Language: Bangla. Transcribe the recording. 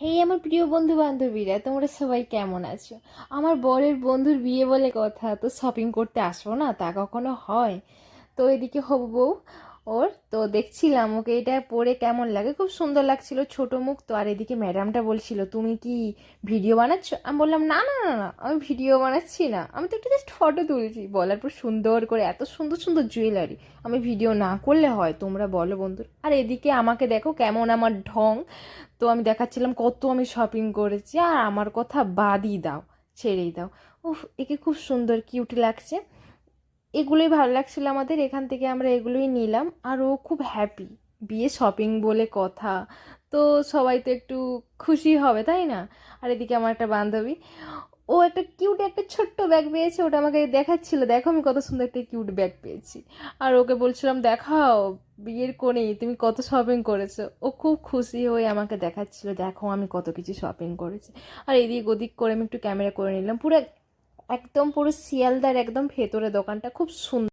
হেই আমার প্রিয় বন্ধু বান্ধবীরা, তোমরা সবাই কেমন আছো? আমার বরের বন্ধুর বিয়ে বলে কথা, তো শপিং করতে আসবো না তা কখনো হয়? তো এদিকে হবু বউ ওর তো দেখছিলাম ওকে এটা পরে কেমন লাগে, খুব সুন্দর লাগছিল, ছোট মুখ তো। আর এদিকে ম্যাডামটা বলছিল তুমি কি ভিডিও বানাচ্ছ? আমি বললাম না না না না, আমি ভিডিও বানাচ্ছি না, আমি তো একটু জাস্ট ফটো তুলছি। বলার পর সুন্দর করে এত সুন্দর সুন্দর জুয়েলারি, আমি ভিডিও না করলে হয়? তোমরা বলো বন্ধু। আর এদিকে আমাকে দেখো কেমন আমার ঢং। তো আমি দেখাচ্ছিলাম কত আমি শপিং করেছি, আর আমার কথা বাদই দাও, ছেড়েই দাও। উফ, একে খুব সুন্দর কিউট লাগছে। এগুলোই ভালো লাগছিল আমাদের, এখান থেকে আমরা এগুলোই নিলাম। আর ও খুব হ্যাপি, বিয়ে শপিং বলে কথা। তো সবাই তো একটু খুশি হবে, তাই না? আর এদিকে আমার একটা বান্ধবী, ও একটা কিউট একটা ছোট্ট ব্যাগ পেয়েছে, ওটা আমাকে দেখাচ্ছিল, দেখো আমি কত সুন্দর একটা কিউট ব্যাগ পেয়েছি। আর ওকে বলছিলাম দেখাও বিয়ের কোণে তুমি কত শপিং করেছো। ও খুব খুশি হয়ে আমাকে দেখাচ্ছিল, দেখো আমি কত কিছু শপিং করেছি। আর এদিক ওদিক করে আমি একটু ক্যামেরা করে নিলাম। পুরো একদম পুরো শিয়ালদার একদম ভেতরে দোকানটা, খুব সুন্দর।